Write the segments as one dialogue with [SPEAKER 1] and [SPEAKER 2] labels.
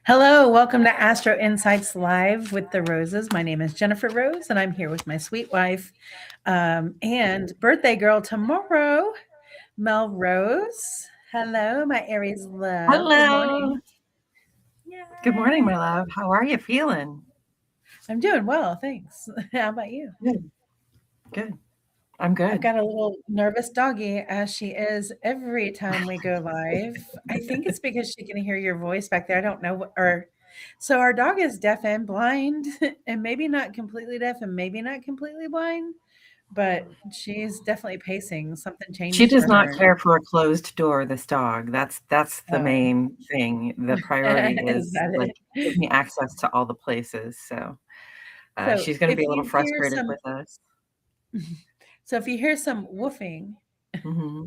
[SPEAKER 1] Hello, welcome to Astro Insights Live with the Roses. My name is Jennifer Rose, and I'm here with my sweet wife and birthday girl tomorrow, Mel Rose. Hello, my Aries love. Good
[SPEAKER 2] Hello.
[SPEAKER 1] morning.
[SPEAKER 2] Good morning,
[SPEAKER 1] Yay.
[SPEAKER 2] my love. How are you feeling?
[SPEAKER 1] I'm doing well, thanks. How about you?
[SPEAKER 2] Good. Good. I'm
[SPEAKER 1] I've
[SPEAKER 2] good.
[SPEAKER 1] got a little nervous doggy, as she is every time we go live. I think it's because she can hear your voice back there. I don't know so our dog is deaf and blind, and maybe not completely deaf and maybe not completely blind, but she's definitely pacing. Something
[SPEAKER 2] She
[SPEAKER 1] changed
[SPEAKER 2] does
[SPEAKER 1] for
[SPEAKER 2] not
[SPEAKER 1] her.
[SPEAKER 2] care for a closed door, this dog. That's the
[SPEAKER 1] Oh,
[SPEAKER 2] main thing. The priority
[SPEAKER 1] is
[SPEAKER 2] is
[SPEAKER 1] that
[SPEAKER 2] like give
[SPEAKER 1] it?
[SPEAKER 2] me access to all the places. So
[SPEAKER 1] So
[SPEAKER 2] she's going to
[SPEAKER 1] if
[SPEAKER 2] be a little
[SPEAKER 1] you hear
[SPEAKER 2] frustrated
[SPEAKER 1] some,
[SPEAKER 2] with us.
[SPEAKER 1] so if you hear some woofing,
[SPEAKER 2] Hmm.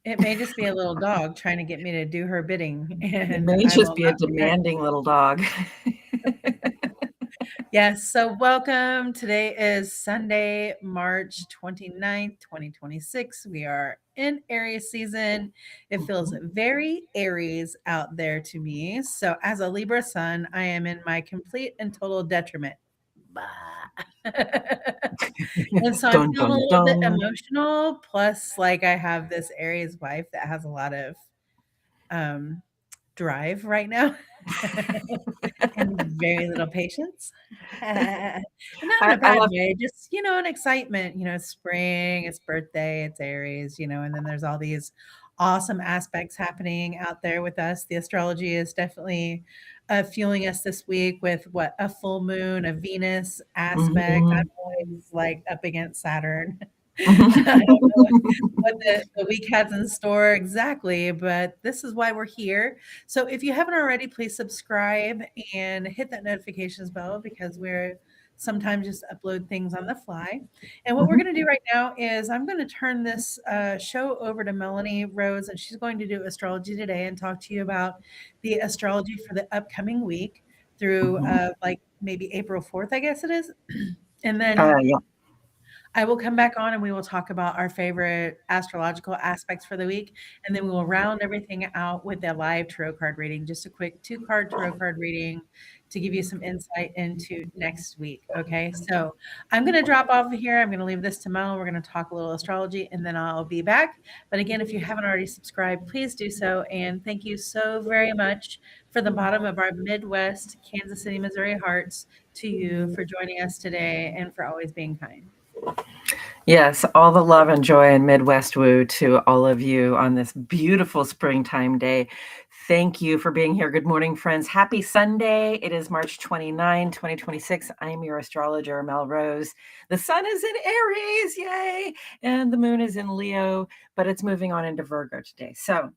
[SPEAKER 1] it may just be a little dog trying to get me to do her bidding,
[SPEAKER 2] It
[SPEAKER 1] and
[SPEAKER 2] may
[SPEAKER 1] I
[SPEAKER 2] just
[SPEAKER 1] will
[SPEAKER 2] be a
[SPEAKER 1] not be back.
[SPEAKER 2] demanding little dog.
[SPEAKER 1] Yes, so welcome. Today is Sunday, March 29th, 2026. We are in Aries season. It feels
[SPEAKER 2] Mhm.
[SPEAKER 1] very Aries out there to me. So, as a Libra sun, I am in my complete and total detriment. Bah. And so I'm
[SPEAKER 2] Dun
[SPEAKER 1] feeling a
[SPEAKER 2] dun
[SPEAKER 1] little bit
[SPEAKER 2] dun.
[SPEAKER 1] emotional. Plus, like, I have this Aries wife that has a lot of um, drive right now. And very little patience. And not in a
[SPEAKER 2] I
[SPEAKER 1] bad
[SPEAKER 2] love.
[SPEAKER 1] way, just, an excitement, it's spring, it's birthday, it's Aries, and then there's all these awesome aspects happening out there with us. The astrology is definitely fueling us this week with what a full moon, a Venus aspect. I'm
[SPEAKER 2] Mhm.
[SPEAKER 1] always like up against Saturn. I don't know what the week has in store exactly, but this is why we're here. So if you haven't already, please subscribe and hit that notifications bell because we're sometimes just upload things on the fly. And what we're
[SPEAKER 2] Mhm.
[SPEAKER 1] going to do right now is I'm going to turn this show over to Melanie Rose, and she's going to do astrology today and talk to you about the astrology for the upcoming week through
[SPEAKER 2] Mhm.
[SPEAKER 1] like maybe April 4th, I guess it is. And then
[SPEAKER 2] Yeah.
[SPEAKER 1] I will come back on and we will talk about our favorite astrological aspects for the week. And then we will round everything out with a live tarot card reading, just a quick 2 card tarot card reading to give you some insight into next week. Okay. So I'm going to drop off here. I'm going to leave this to Mel. We're going to talk a little astrology and then I'll be back. But again, if you haven't already subscribed, please do so. And thank you so very much for the bottom of our Midwest, Kansas City, Missouri hearts to you for joining us today and for always being kind.
[SPEAKER 2] Yes, all the love and joy and Midwest woo to all of you on this beautiful springtime day. Thank you for being here. Good morning, friends. Happy Sunday. It is March 29, 2026. I am your astrologer, Mel Rose. The sun is in Aries, yay! And the moon is in Leo, but it's moving on into Virgo today. So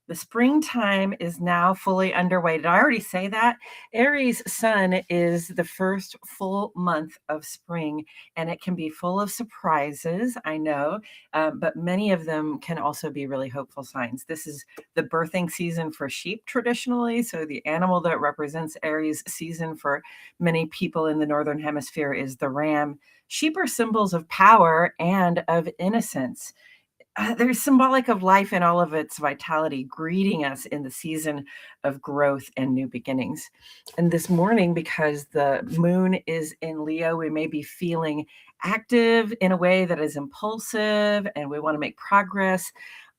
[SPEAKER 2] the springtime is now fully underway. Did I already say that? Aries sun is the first full month of spring, and it can be full of surprises, I know, but many of them can also be really hopeful signs. This is the birthing season for sheep traditionally. So the animal that represents Aries season for many people in the Northern Hemisphere is the ram. Sheep are symbols of power and of innocence. They're symbolic of life in all of its vitality, greeting us in the season of growth and new beginnings. And this morning, because the moon is in Leo, we may be feeling active in a way that is impulsive and we want to make progress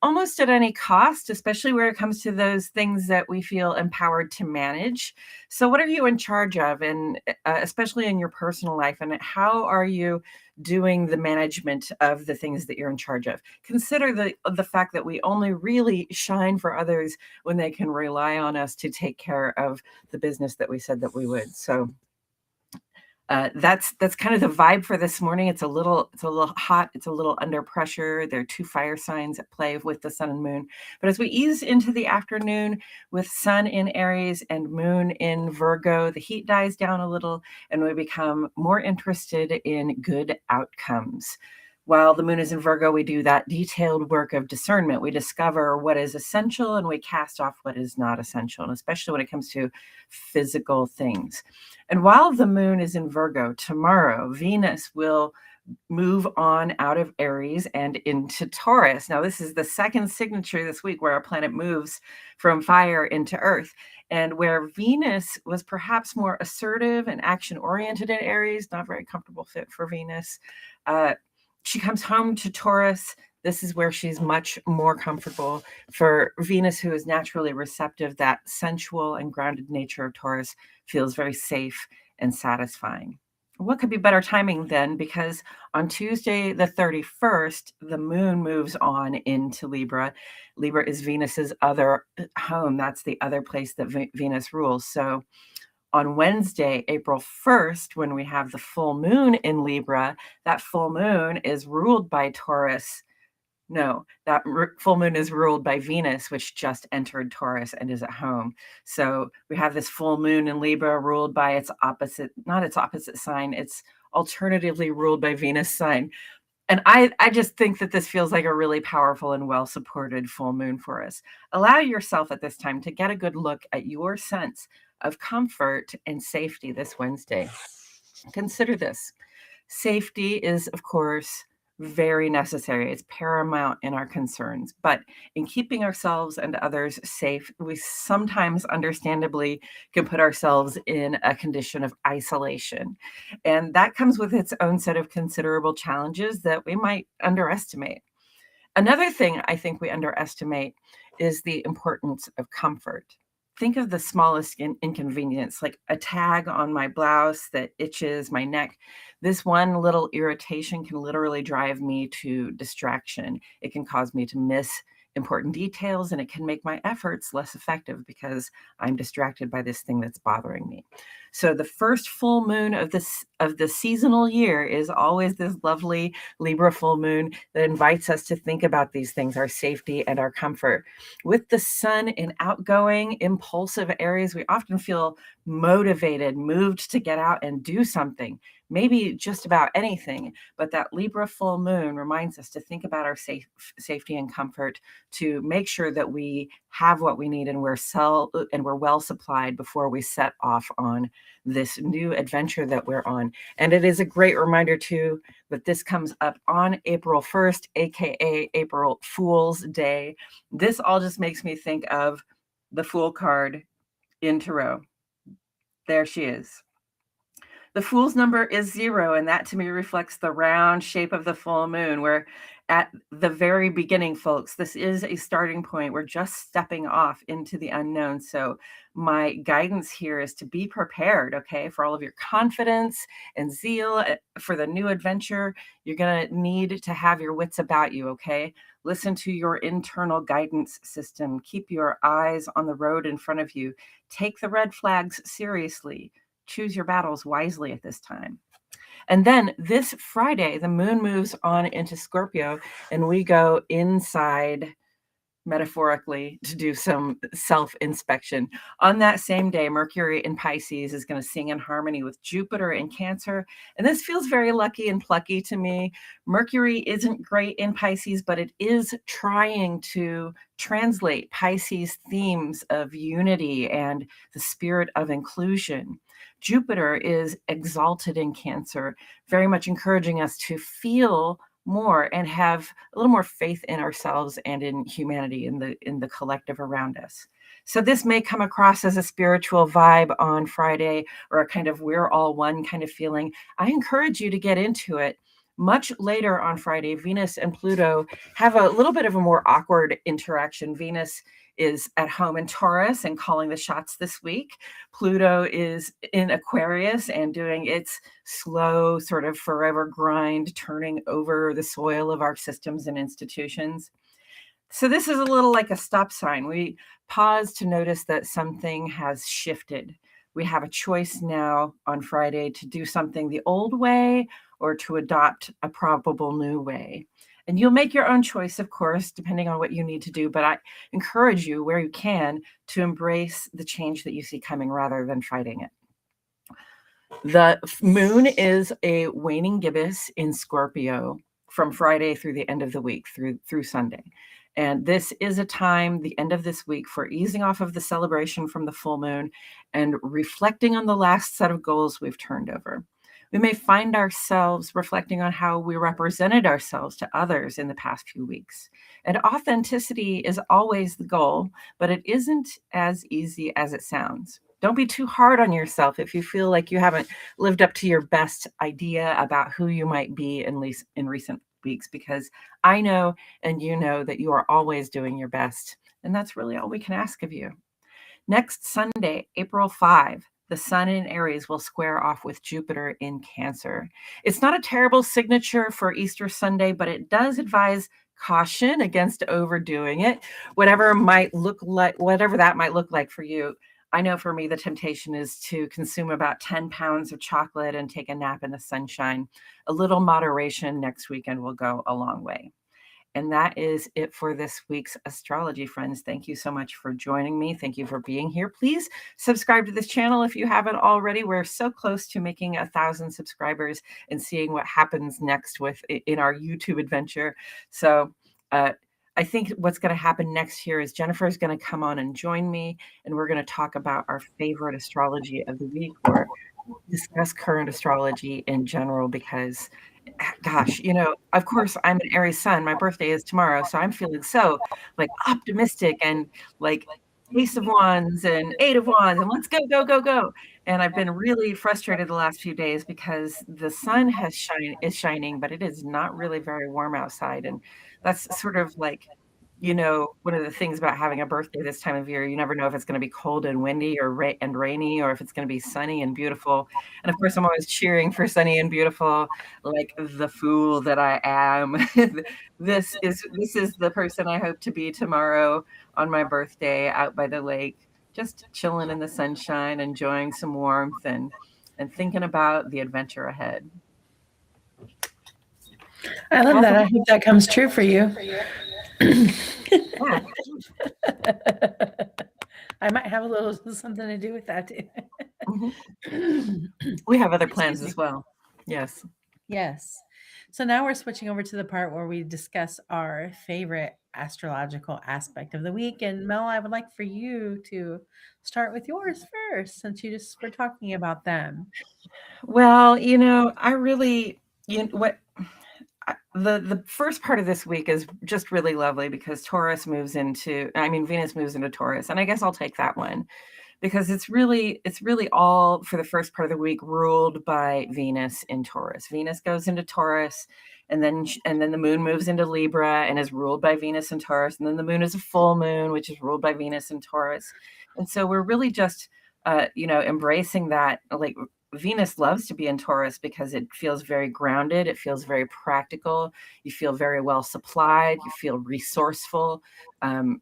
[SPEAKER 2] almost at any cost, especially where it comes to those things that we feel empowered to manage. So, what are you in charge of, and especially in your personal life, and how are you doing the management of the things that you're in charge of? Consider the fact that we only really shine for others when they can rely on us to take care of the business that we said that we would. So that's kind of the vibe for this morning. It's a little hot. It's a little under pressure. There are 2 fire signs at play with the sun and moon. But as we ease into the afternoon with sun in Aries and moon in Virgo, the heat dies down a little and we become more interested in good outcomes. While the moon is in Virgo, we do that detailed work of discernment. We discover what is essential and we cast off what is not essential, and especially when it comes to physical things. And while the moon is in Virgo tomorrow, Venus will move on out of Aries and into Taurus. Now, this is the second signature this week where our planet moves from fire into earth. And where Venus was perhaps more assertive and action-oriented in Aries, not very comfortable fit for Venus, she comes home to Taurus. This is where she's much more comfortable. For Venus, who is naturally receptive, that sensual and grounded nature of Taurus feels very safe and satisfying. What could be better timing then? Because on Tuesday, the 31st, the moon moves on into Libra. Libra is Venus's other home. That's the other place that Venus rules. So on Wednesday, April 1st, when we have the full moon in Libra, that full moon is ruled by Taurus. No, that full moon is ruled by Venus, which just entered Taurus and is at home. So we have this full moon in Libra ruled by its opposite, not its opposite sign, it's alternatively ruled by Venus sign. And I just think that this feels like a really powerful and well-supported full moon for us. Allow yourself at this time to get a good look at your sense of comfort and safety this Wednesday. Consider this. Safety is, of course, very necessary. It's paramount in our concerns. But in keeping ourselves and others safe, we sometimes understandably can put ourselves in a condition of isolation. And that comes with its own set of considerable challenges that we might underestimate. Another thing I think we underestimate is the importance of comfort. Think of the smallest inconvenience, like a tag on my blouse that itches my neck. This one little irritation can literally drive me to distraction. It can cause me to miss important details, and it can make my efforts less effective because I'm distracted by this thing that's bothering me. So the first full moon of the seasonal year is always this lovely Libra full moon that invites us to think about these things, our safety and our comfort. With the sun in outgoing, impulsive Aries, we often feel motivated, moved to get out and do something, maybe just about anything. But that Libra full moon reminds us to think about our safety and comfort, to make sure that we have what we need and we're well supplied before we set off on this new adventure that we're on. And it is a great reminder too that this comes up on April 1st, aka April Fool's Day. This all just makes me think of the Fool card in Tarot. There she is. The Fool's number is 0, and that to me reflects the round shape of the full moon. We're at the very beginning, folks. This is a starting point. We're just stepping off into the unknown. So my guidance here is to be prepared, okay, for all of your confidence and zeal for the new adventure. You're going to need to have your wits about you, okay? Listen to your internal guidance system. Keep your eyes on the road in front of you. Take the red flags seriously. Choose your battles wisely at this time. And then this Friday, the moon moves on into Scorpio, and we go inside, metaphorically, to do some self-inspection. On that same day, Mercury in Pisces is going to sing in harmony with Jupiter in Cancer. And this feels very lucky and plucky to me. Mercury isn't great in Pisces, but it is trying to translate Pisces themes of unity and the spirit of inclusion. Jupiter is exalted in Cancer, very much encouraging us to feel more and have a little more faith in ourselves and in humanity, in the collective around us. So this may come across as a spiritual vibe on Friday, or a kind of we're all one kind of feeling. I encourage you to get into it. Much later on Friday, Venus and Pluto have a little bit of a more awkward interaction. Venus is at home in Taurus and calling the shots this week. Pluto is in Aquarius and doing its slow sort of forever grind, turning over the soil of our systems and institutions. So this is a little like a stop sign. We pause to notice that something has shifted. We have a choice now on Friday to do something the old way or to adopt a probable new way. And you'll make your own choice, of course, depending on what you need to do. But I encourage you, where you can, to embrace the change that you see coming rather than fighting it. The moon is a waning gibbous in Scorpio from Friday through the end of the week, through Sunday. And this is a time, the end of this week, for easing off of the celebration from the full moon and reflecting on the last set of goals we've turned over. We may find ourselves reflecting on how we represented ourselves to others in the past few weeks. And authenticity is always the goal, but it isn't as easy as it sounds. Don't be too hard on yourself if you feel like you haven't lived up to your best idea about who you might be, at least in recent weeks, because I know and you know that you are always doing your best. And that's really all we can ask of you. Next Sunday, April 5, the Sun in Aries will square off with Jupiter in Cancer. It's not a terrible signature for Easter Sunday, but it does advise caution against overdoing it, whatever that might look like for you. I know for me, the temptation is to consume about 10 pounds of chocolate and take a nap in the sunshine. A little moderation next weekend will go a long way. And that is it for this week's astrology, friends. Thank you so much for joining me. Thank you for being here. Please subscribe to this channel if you haven't already. We're so close to making 1,000 subscribers and seeing what happens next in our YouTube adventure. So I think what's going to happen next year is Jennifer is going to come on and join me, and we're going to talk about our favorite astrology of the week, or discuss current astrology in general, because gosh, of course, I'm an Aries sun. My birthday is tomorrow, so I'm feeling so like optimistic and like Ace of Wands and Eight of Wands and let's go, go, go, go. And I've been really frustrated the last few days because the sun is shining, but it is not really very warm outside. And that's sort of like, one of the things about having a birthday this time of year, you never know if it's going to be cold and windy or rainy, or if it's going to be sunny and beautiful. And of course, I'm always cheering for sunny and beautiful, like the fool that I am. This is the person I hope to be tomorrow on my birthday, out by the lake, just chilling in the sunshine, enjoying some warmth, and thinking about the adventure ahead.
[SPEAKER 1] I love that. I hope that comes true for you.
[SPEAKER 2] Yeah.
[SPEAKER 1] I might have a little something to do with that too.
[SPEAKER 2] We have other plans as well. Yes.
[SPEAKER 1] Yes. So now we're switching over to the part where we discuss our favorite astrological aspect of the week. And Mel, I would like for you to start with yours first, since you just were talking about them.
[SPEAKER 2] Well, I really, what the first part of this week is just really lovely because Venus moves into Taurus, and I guess I'll take that one because it's really all for the first part of the week ruled by Venus in Taurus. Venus goes into Taurus, and then the moon moves into Libra and is ruled by Venus in Taurus, and then the moon is a full moon, which is ruled by Venus in Taurus. And so we're really just embracing that. Like, Venus loves to be in Taurus because it feels very grounded. It feels very practical. You feel very well supplied. You feel resourceful. And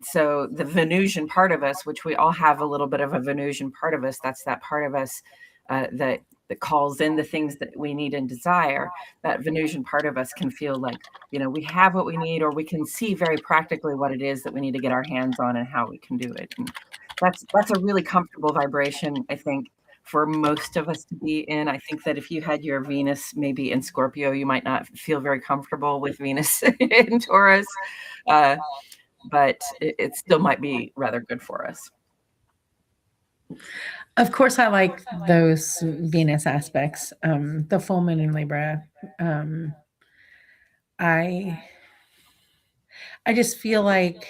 [SPEAKER 2] so the Venusian part of us, which we all have a little bit of a Venusian part of us, that's that part of us that calls in the things that we need and desire. That Venusian part of us can feel like, we have what we need, or we can see very practically what it is that we need to get our hands on and how we can do it. And that's a really comfortable vibration, I think, for most of us to be in. I think that if you had your Venus maybe in Scorpio, you might not feel very comfortable with Venus in Taurus, but it still might be rather good for us.
[SPEAKER 1] Of course, I like those Venus aspects. The full moon in Libra. I just feel like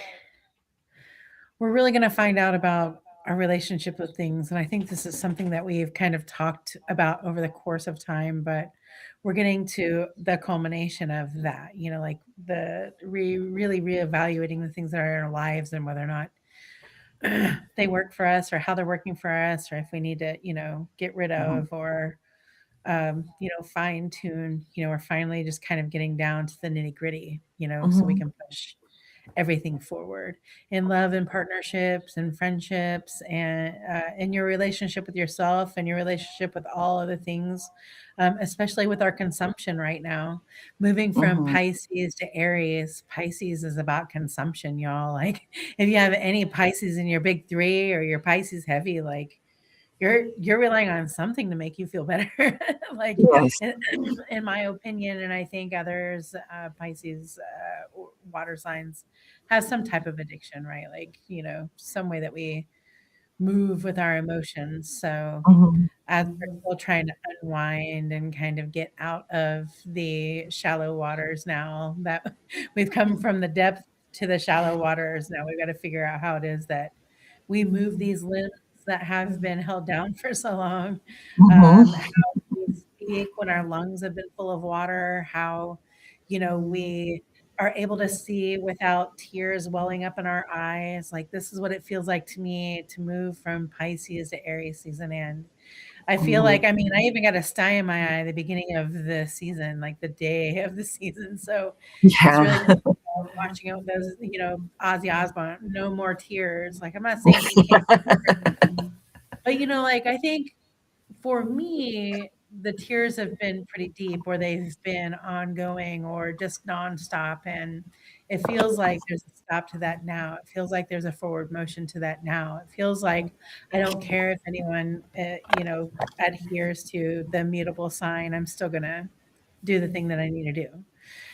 [SPEAKER 1] we're really going to find out about our relationship with things. And I think this is something that we've kind of talked about over the course of time, but we're getting to the culmination of that, like really reevaluating the things that are in our lives and whether or not they work for us, or how they're working for us, or if we need to, get rid of, or, fine tune, we're finally just kind of getting down to the nitty gritty, so we can push everything forward in love and partnerships and friendships, and in your relationship with yourself and your relationship with all other things, especially with our consumption right now. Moving from Pisces to Aries, Pisces is about consumption, y'all. Like, if you have any Pisces in your big three, or your Pisces heavy, like, you're relying on something to make you feel better. Like,
[SPEAKER 2] Yes.
[SPEAKER 1] in my opinion, and I think others, Pisces, water signs have some type of addiction, right? Like, some way that we move with our emotions. So
[SPEAKER 2] Mhm.
[SPEAKER 1] as we're still trying to unwind and kind of get out of the shallow waters now that we've come from the depth to the shallow waters, now we've got to figure out how it is that we move these limbs that have been held down for so long,
[SPEAKER 2] Mhm.
[SPEAKER 1] how we speak when our lungs have been full of water, how, we are able to see without tears welling up in our eyes. Like, this is what it feels like to me to move from Pisces to Aries season. And I feel
[SPEAKER 2] Mhm.
[SPEAKER 1] like, I mean, I even got a sty in my eye at the beginning of the season, like the day of the season. So it's really
[SPEAKER 2] Yeah.
[SPEAKER 1] cool watching out those, Ozzy Osbourne, "No More Tears." Like, I'm not saying you can't, but, like, I think for me, the tears have been pretty deep, or they've been ongoing or just nonstop, and it feels like there's a stop to that now. It feels like there's a forward motion to that now. It feels like I don't care if anyone, adheres to the mutable sign. I'm still gonna do the thing that I need to do.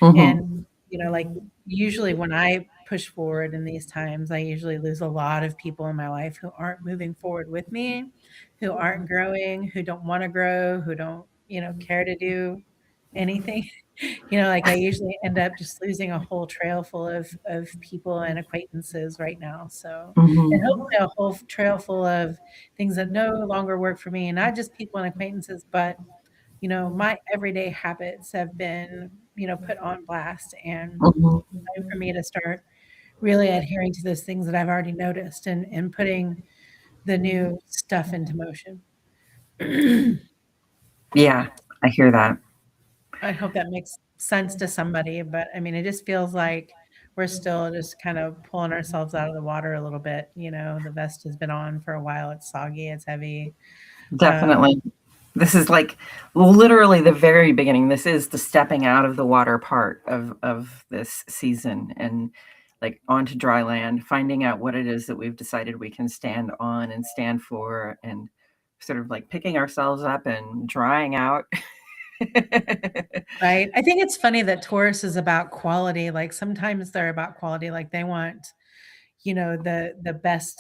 [SPEAKER 1] And,
[SPEAKER 2] Mhm.
[SPEAKER 1] like, usually when I push forward in these times, I usually lose a lot of people in my life who aren't moving forward with me, who aren't growing, who don't wanna grow, who don't, care to do anything. Like, I usually end up just losing a whole trail full of people and acquaintances right now, so and
[SPEAKER 2] Mhm.
[SPEAKER 1] hopefully a whole trail full of things that no longer work for me, and not just people and acquaintances, but my everyday habits have been, put on blast, and
[SPEAKER 2] Mhm.
[SPEAKER 1] time for me to start really adhering to those things that I've already noticed and putting the new stuff into motion.
[SPEAKER 2] Yeah, I hear that.
[SPEAKER 1] I hope that makes sense to somebody, but I mean, it just feels like we're still just kind of pulling ourselves out of the water a little bit. The vest has been on for a while. It's soggy. It's heavy. Um,
[SPEAKER 2] Definitely. This is like literally the very beginning. This is the stepping out of the water part of this season and like onto dry land, finding out what it is that we've decided we can stand on and stand for and sort of like picking ourselves up and drying out.
[SPEAKER 1] right. I think it's funny that Taurus is about quality. Like sometimes they're about quality. Like they want the best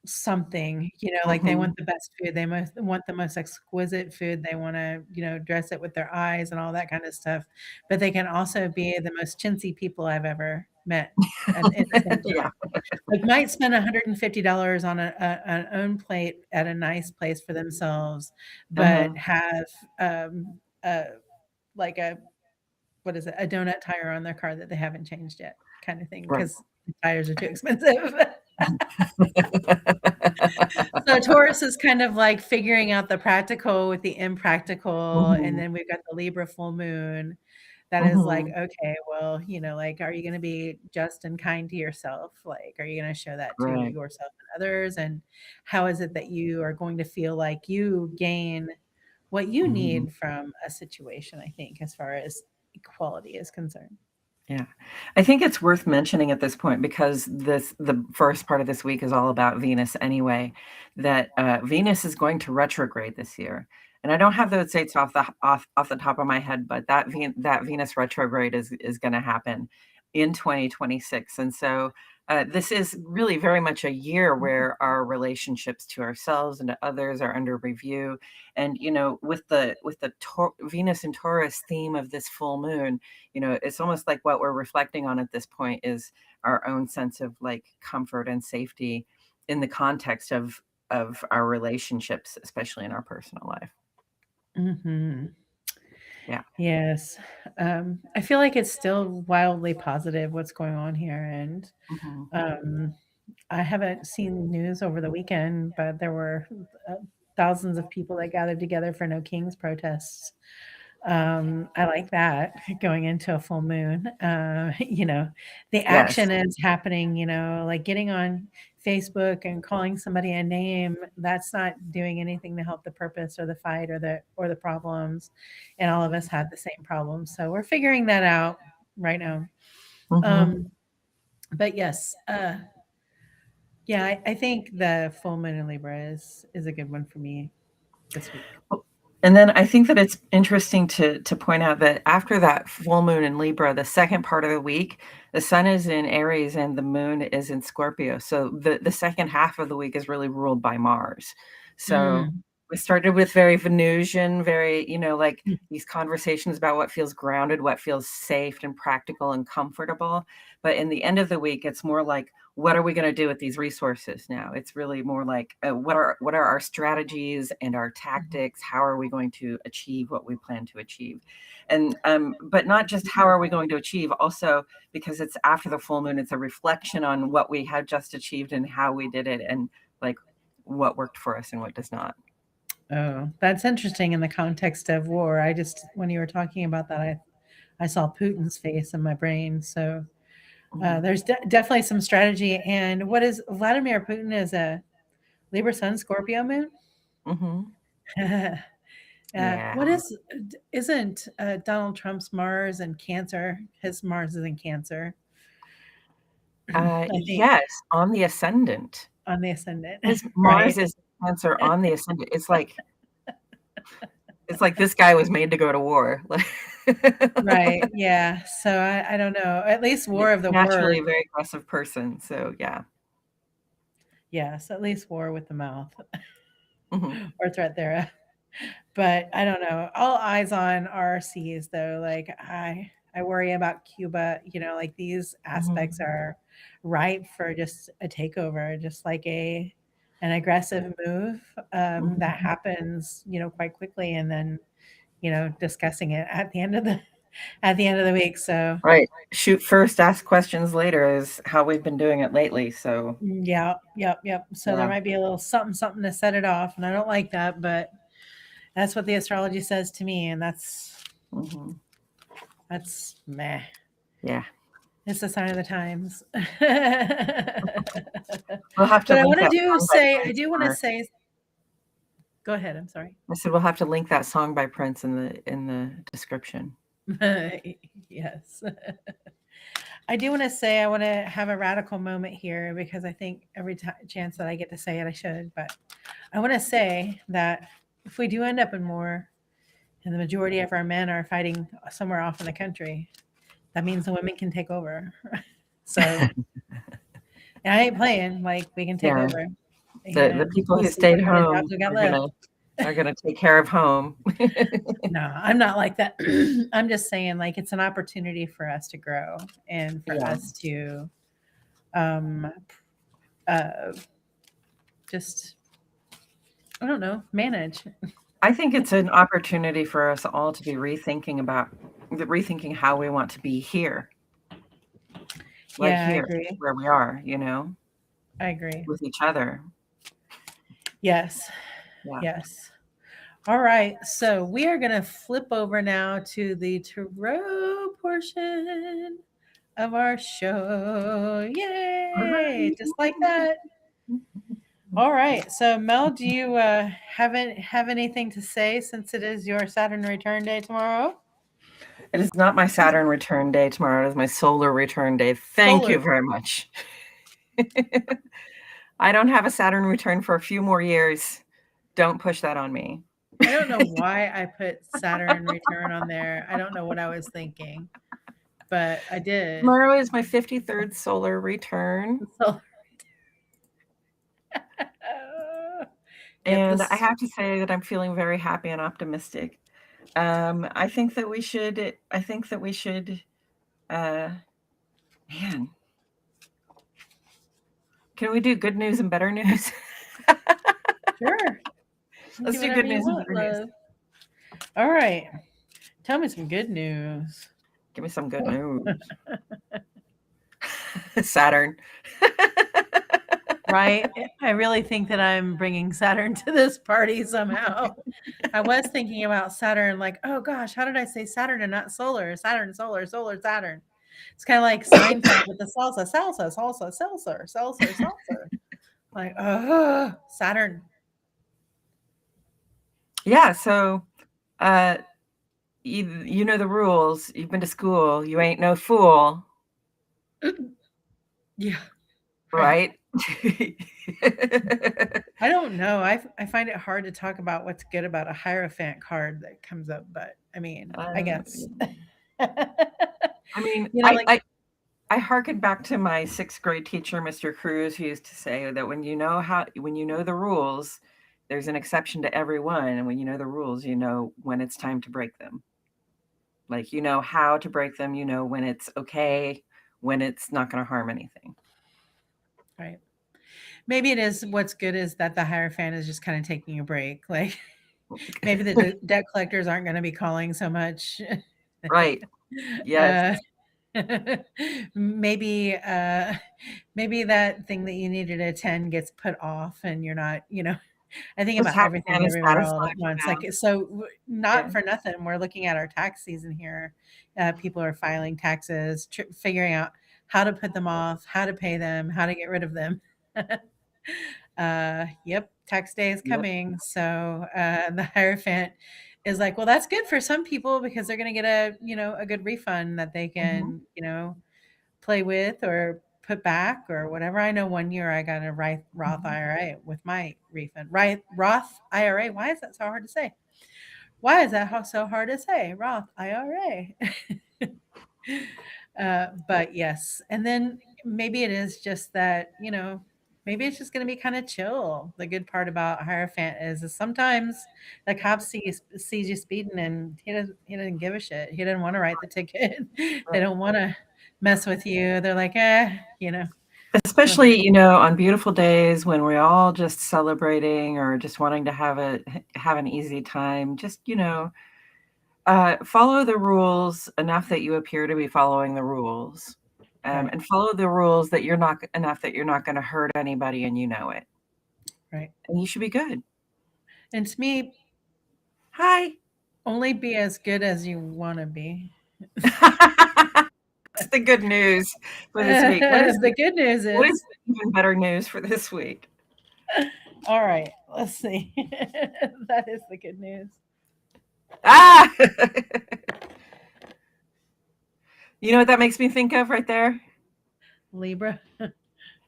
[SPEAKER 1] something, like they want
[SPEAKER 2] Mhm.
[SPEAKER 1] the best food, they most want the most exquisite food, they wanna, dress it with their eyes and all that kind of stuff, but they can also be the most chintzy people I've ever met, and at the same
[SPEAKER 2] Yeah.
[SPEAKER 1] time. Like, might spend $150 on an own plate at a nice place for themselves,
[SPEAKER 2] Uh-huh.
[SPEAKER 1] but have, a like a what is it? A donut tire on their car that they haven't changed yet, kinda thing,
[SPEAKER 2] Right.
[SPEAKER 1] because the tires are too expensive. So Taurus is kind of like figuring out the practical with the impractical, and
[SPEAKER 2] Mhm.
[SPEAKER 1] then we've got the Libra full moon that is like,
[SPEAKER 2] Mhm.
[SPEAKER 1] okay, well, like, are you gonna be just and kind to yourself? Like, are you gonna show that to
[SPEAKER 2] Right.
[SPEAKER 1] yourself and others? And how is it that you are going to feel like you gain what you
[SPEAKER 2] Mhm.
[SPEAKER 1] need from a situation, I think, as far as equality is concerned.
[SPEAKER 2] Yeah. I think it's worth mentioning at this point because the first part of this week is all about Venus anyway, that, Venus is going to retrograde this year, and I don't have those dates off the top of my head, but that Venus retrograde is gonna happen in 2026, and so, this is really very much a year where our relationships to ourselves and to others are under review, and, with the Venus and Taurus theme of this full moon, it's almost like what we're reflecting on at this point is our own sense of like comfort and safety in the context of our relationships, especially in our personal life.
[SPEAKER 1] Mhm.
[SPEAKER 2] Yeah.
[SPEAKER 1] Yes. I feel like it's still wildly positive what's going on here, and,
[SPEAKER 2] Mhm.
[SPEAKER 1] um, I haven't seen news over the weekend, but there were, thousands of people that gathered together for No Kings protests. I like that going into a full moon. The
[SPEAKER 2] Yes.
[SPEAKER 1] action is happening, like getting on Facebook and calling somebody a name, that's not doing anything to help the purpose or the fight or the problems. And all of us have the same problems. So we're figuring that out right now.
[SPEAKER 2] Mhm.
[SPEAKER 1] Um, but yes, yeah, I think the full moon in Libra is a good one for me this week.
[SPEAKER 2] And then I think that it's interesting to point out that after that full moon in Libra, the second part of the week, the sun is in Aries and the moon is in Scorpio. So the second half of the week is really ruled by Mars. So
[SPEAKER 1] Mm.
[SPEAKER 2] we started with very Venusian, very, like these conversations about what feels grounded, what feels safe and practical and comfortable. But in the end of the week, it's more like, what are we going to do with these resources now? It's really more like, what are our strategies and our tactics? How are we going to achieve what we plan to achieve? And but not just how are we going to achieve, also because it's after the full moon, it's a reflection on what we had just achieved and how we did it, and like what worked for us and what does not.
[SPEAKER 1] Oh, that's interesting in the context of war. When you were talking about that, I saw Putin's face in my brain. So
[SPEAKER 2] Mhm.
[SPEAKER 1] there's definitely some strategy. And what is Vladimir Putin is a Libra Sun Scorpio moon?
[SPEAKER 2] Mhm.
[SPEAKER 1] What
[SPEAKER 2] Yeah.
[SPEAKER 1] is isn't Donald Trump's Mars and Cancer? His Mars is in Cancer, I think,
[SPEAKER 2] Yes, on the ascendant.
[SPEAKER 1] on the ascendant,
[SPEAKER 2] His
[SPEAKER 1] right?
[SPEAKER 2] Mars is Cancer on the ascendant. It's like this guy was made to go to war. Like,
[SPEAKER 1] Right. Yeah. So I don't know. At least War of the
[SPEAKER 2] naturally
[SPEAKER 1] Word.
[SPEAKER 2] a very aggressive person. So yeah.
[SPEAKER 1] Yes, at least war with the mouth
[SPEAKER 2] Mhm.
[SPEAKER 1] or threat thereof. But I don't know. All eyes on RCs though. Like I worry about Cuba, like these aspects
[SPEAKER 2] Mhm.
[SPEAKER 1] are ripe for just a takeover, just like an aggressive move that
[SPEAKER 2] Mhm.
[SPEAKER 1] happens, quite quickly and then, discussing it at the end of the week. So
[SPEAKER 2] Right. Shoot first, ask questions later is how we've been doing it lately. So
[SPEAKER 1] yeah, yep, yep. So there
[SPEAKER 2] yeah.
[SPEAKER 1] might be a little something, something to set it off, and I don't like that, but that's what the astrology says to me, and
[SPEAKER 2] Mhm.
[SPEAKER 1] that's meh.
[SPEAKER 2] Yeah.
[SPEAKER 1] It's a sign of the times.
[SPEAKER 2] We'll have to
[SPEAKER 1] But
[SPEAKER 2] link that song by
[SPEAKER 1] I
[SPEAKER 2] Prince
[SPEAKER 1] do
[SPEAKER 2] in
[SPEAKER 1] want to
[SPEAKER 2] our
[SPEAKER 1] say, go ahead. I'm sorry.
[SPEAKER 2] I said we'll have to link that song by Prince in the description.
[SPEAKER 1] Yes. I do want to say I want to have a radical moment here because I think every chance that I get to say it, I should. But I want to say that if we do end up in war and the majority of our men are fighting somewhere off in the country, that means the women can take over. So and I ain't playing. Like we can take
[SPEAKER 2] Yeah.
[SPEAKER 1] over,
[SPEAKER 2] The
[SPEAKER 1] and
[SPEAKER 2] people
[SPEAKER 1] we'll
[SPEAKER 2] who
[SPEAKER 1] see what
[SPEAKER 2] stayed
[SPEAKER 1] kind of jobs
[SPEAKER 2] home
[SPEAKER 1] we got
[SPEAKER 2] are
[SPEAKER 1] left.
[SPEAKER 2] gonna take care of home.
[SPEAKER 1] No, I'm not like that. I'm just saying, like it's an opportunity for us to grow and for
[SPEAKER 2] Yeah.
[SPEAKER 1] us to um, uh, just I don't know manage.
[SPEAKER 2] I think it's an opportunity for us all to be rethinking how we want to be here, right
[SPEAKER 1] Yeah, I
[SPEAKER 2] here,
[SPEAKER 1] agree.
[SPEAKER 2] where we are,
[SPEAKER 1] I agree.
[SPEAKER 2] with each other.
[SPEAKER 1] Yes,
[SPEAKER 2] Yeah.
[SPEAKER 1] yes. All right, so we are going to flip over now to the tarot portion of our show. Yay! Just like that. All right. So, Mel, do you have anything to say since it is your Saturn return day tomorrow?
[SPEAKER 2] It is not my Saturn return day tomorrow. It is my solar return day. Thank
[SPEAKER 1] Solar.
[SPEAKER 2] you very much. I don't have a Saturn return for a few more years. Don't push that on me.
[SPEAKER 1] I don't know why I put Saturn return on there. I don't know what I was thinking, but I did.
[SPEAKER 2] Tomorrow is my 53rd solar return.
[SPEAKER 1] So, yep.
[SPEAKER 2] And I have to say that I'm feeling very happy and optimistic. I think that we should, uh, man, can we do good news and better news?
[SPEAKER 1] Sure. You
[SPEAKER 2] Let's
[SPEAKER 1] do
[SPEAKER 2] do
[SPEAKER 1] whatever
[SPEAKER 2] good
[SPEAKER 1] you
[SPEAKER 2] news and
[SPEAKER 1] want,
[SPEAKER 2] better news.
[SPEAKER 1] love. All right. Tell me some good news.
[SPEAKER 2] Give me some good news. Saturn.
[SPEAKER 1] Right? I really think that I'm bringing Saturn to this party somehow. I was thinking about Saturn, like, oh gosh, how did I say Saturn and not solar? Saturn, solar, solar, Saturn. It's kind of like Seinfeld with the salsa, salsa, salsa, seltzer, seltzer, seltzer. Like, oh, Saturn.
[SPEAKER 2] Yeah, so uh, you know the rules. You've been to school. You ain't no fool,
[SPEAKER 1] Yeah, right.
[SPEAKER 2] right?
[SPEAKER 1] I don't know. I find it hard to talk about what's good about a Hierophant card that comes up, but I mean, I guess.
[SPEAKER 2] I mean,
[SPEAKER 1] You know, like
[SPEAKER 2] I hearken back to my 6th grade teacher, Mr. Cruz, who used to say that when you know the rules, there's an exception to every one, and when you know the rules, you know when it's time to break them. Like, you know how to break them, you know when it's okay, when it's not gonna harm anything.
[SPEAKER 1] right. Maybe it is what's good is that the Hierophant is just kinda taking a break, like, maybe the debt collectors aren't gonna be calling so much.
[SPEAKER 2] Right. Yes.
[SPEAKER 1] Uh, maybe, maybe that thing that you needed to attend gets put off and you're not, I think
[SPEAKER 2] The
[SPEAKER 1] about
[SPEAKER 2] tax
[SPEAKER 1] everything
[SPEAKER 2] man is
[SPEAKER 1] everywhere all
[SPEAKER 2] satisfied
[SPEAKER 1] at
[SPEAKER 2] for
[SPEAKER 1] once.
[SPEAKER 2] now.
[SPEAKER 1] Like, so
[SPEAKER 2] Yeah.
[SPEAKER 1] not for nothing, we're looking at our tax season here. People are filing taxes, figuring out how to put them off, how to pay them, how to get rid of them. Yep, tax day is
[SPEAKER 2] Yep.
[SPEAKER 1] coming. So the Hierophant is like, well, that's good for some people because they're going to get a good refund that they
[SPEAKER 2] Mhm.
[SPEAKER 1] can, play with or put back or whatever. I know one year I got a Roth
[SPEAKER 2] Mhm.
[SPEAKER 1] IRA with my refund. Right, Roth IRA. Why is that so hard to say? Why is that so hard to say? Roth IRA. But yes, and then maybe it is just that maybe it's just going to be kind of chill. The good part about Hierophant is sometimes the cop sees you speeding and he doesn't give a shit. He doesn't want to write the ticket. They
[SPEAKER 2] Right.
[SPEAKER 1] don't want to mess with you. They're like, well,
[SPEAKER 2] Especially, on beautiful days when we're all just celebrating or just wanting to have an easy time, just, follow the rules enough that you appear to be following the rules,
[SPEAKER 1] right,
[SPEAKER 2] and follow the rules that you're not enough that you're not gonna hurt anybody and you know it,
[SPEAKER 1] right.
[SPEAKER 2] and you should be good.
[SPEAKER 1] And to me,
[SPEAKER 2] Hi.
[SPEAKER 1] only be as good as you want to be.
[SPEAKER 2] That's the good news for this week.
[SPEAKER 1] The good news
[SPEAKER 2] What
[SPEAKER 1] is,
[SPEAKER 2] is the even better news for this week?
[SPEAKER 1] all right, let's see. That is the good news.
[SPEAKER 2] Ah! You know what that makes me think of right there?
[SPEAKER 1] Libra.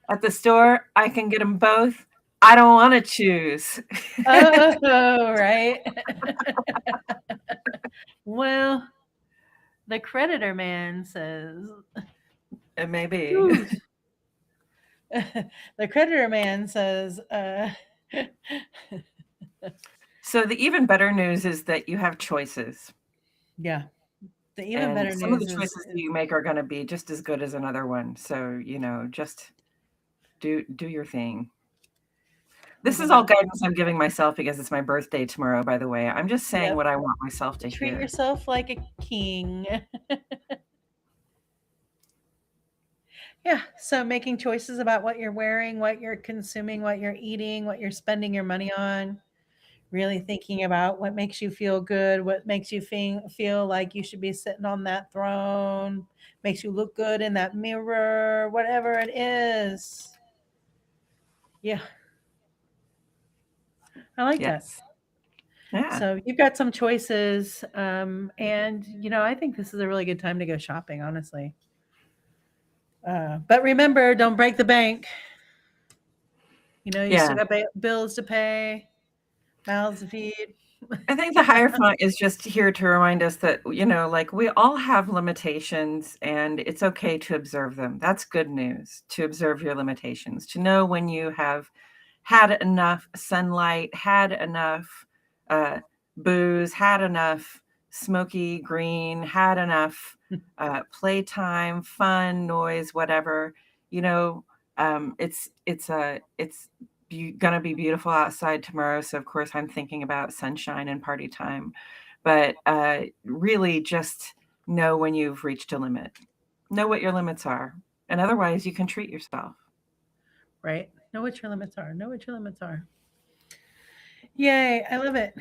[SPEAKER 2] At the store, I can get them both. I don't wanna choose.
[SPEAKER 1] Oh, right. Well, the creditor man says,
[SPEAKER 2] It may be.
[SPEAKER 1] choose. The creditor man says,
[SPEAKER 2] So the even better news is that you have choices,
[SPEAKER 1] yeah. The even
[SPEAKER 2] and
[SPEAKER 1] better
[SPEAKER 2] some of
[SPEAKER 1] news
[SPEAKER 2] the
[SPEAKER 1] is,
[SPEAKER 2] choices that you make are gonna be just as good as another one. So, just do your thing. This is all
[SPEAKER 1] yeah.
[SPEAKER 2] guidance I'm giving myself because it's my birthday tomorrow, by the way. I'm just saying
[SPEAKER 1] Yep.
[SPEAKER 2] what I want myself to
[SPEAKER 1] Treat
[SPEAKER 2] hear.
[SPEAKER 1] yourself like a king. Yeah. So making choices about what you're wearing, what you're consuming, what you're eating, what you're spending your money on. Really thinking about what makes you feel good, what makes you feel like you should be sitting on that throne, makes you look good in that mirror, whatever it is. Yeah, I like that.
[SPEAKER 2] Yes. Yeah.
[SPEAKER 1] So you've got some choices, and I think this is a really good time to go shopping, honestly. But remember, don't break the bank. You still
[SPEAKER 2] Yeah.
[SPEAKER 1] got bills to pay, mouths to feed.
[SPEAKER 2] I think the Hierophant is just here to remind us that, like, we all have limitations and it's okay to observe them. That's good news, to observe your limitations, to know when you have had enough sunlight, had enough uh, booze, had enough smoky green, had enough playtime, fun, noise, whatever. You know, it's gonna be beautiful outside tomorrow. So of course I'm thinking about sunshine and party time. But really, just know when you've reached a limit. Know what your limits are, and otherwise you can treat yourself.
[SPEAKER 1] Right? Know what your limits are. Know what your limits are. Yay, I love it.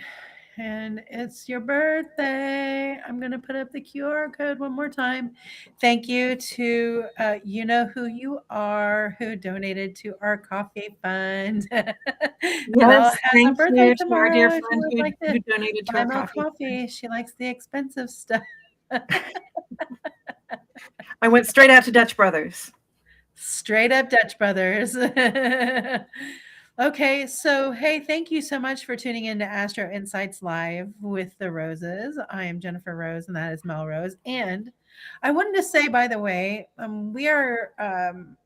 [SPEAKER 1] And it's your birthday. I'm going to put up the QR code one more time. Thank you to you know who you are who donated to our coffee fund. Mel
[SPEAKER 2] Yes,
[SPEAKER 1] has a
[SPEAKER 2] thank
[SPEAKER 1] birthday
[SPEAKER 2] you to our dear
[SPEAKER 1] tomorrow. If you
[SPEAKER 2] friend
[SPEAKER 1] would
[SPEAKER 2] who
[SPEAKER 1] like to
[SPEAKER 2] who donated to
[SPEAKER 1] buy
[SPEAKER 2] our
[SPEAKER 1] Mel
[SPEAKER 2] coffee.
[SPEAKER 1] coffee, she likes the expensive stuff.
[SPEAKER 2] I went straight out to Dutch Brothers.
[SPEAKER 1] Straight up Dutch Brothers. Okay, so hey, thank you so much for tuning in to Astro Insights Live with the Roses. I am Jennifer Rose, and that is Mel Rose. And I wanted to say, by the way, we are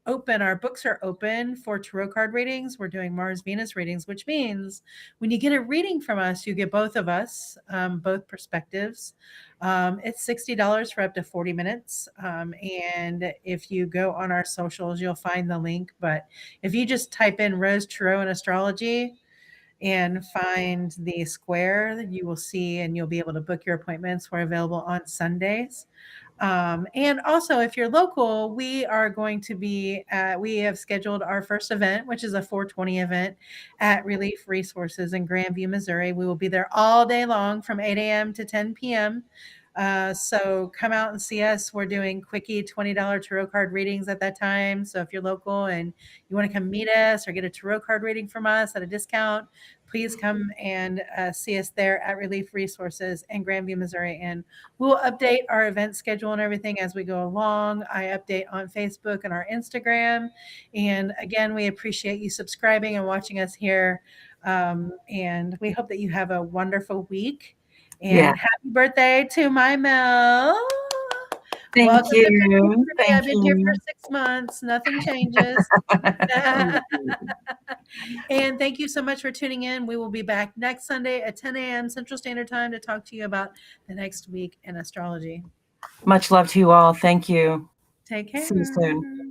[SPEAKER 1] open. Our books are open for tarot card readings. We're doing Mars Venus readings, which means when you get a reading from us, you get both of us, both perspectives. It's $60 for up to 40 minutes. And if you go on our socials, you'll find the link. But if you just type in Rose Tarot and Astrology and find the square, you will see and you'll be able to book your appointments. We're available on Sundays. And also, if you're local, we are going to be, we have scheduled our first event, which is a 420 event at Relief Resources in Grandview, Missouri. We will be there all day long from 8 a.m. to 10 p.m. So come out and see us. We're doing quickie $20 tarot card readings at that time. So if you're local and you want to come meet us or get a tarot card reading from us at a discount, please come and see us there at Relief Resources in Grandview, Missouri. And we'll update our event schedule and everything as we go along. I update on Facebook and our Instagram. And again, we appreciate you subscribing and watching us here. And we hope that you have a wonderful week.
[SPEAKER 2] Yeah.
[SPEAKER 1] And happy birthday to my Mel.
[SPEAKER 2] Thank
[SPEAKER 1] Welcome to
[SPEAKER 2] you.
[SPEAKER 1] February.
[SPEAKER 2] Thank
[SPEAKER 1] I've been here for
[SPEAKER 2] you.
[SPEAKER 1] 6 months. Nothing changes. And thank you so much for tuning in. We will be back next Sunday at 10 a.m. Central Standard Time to talk to you about the next week in astrology.
[SPEAKER 2] Much love to you all. Thank you.
[SPEAKER 1] Take care.
[SPEAKER 2] See you soon.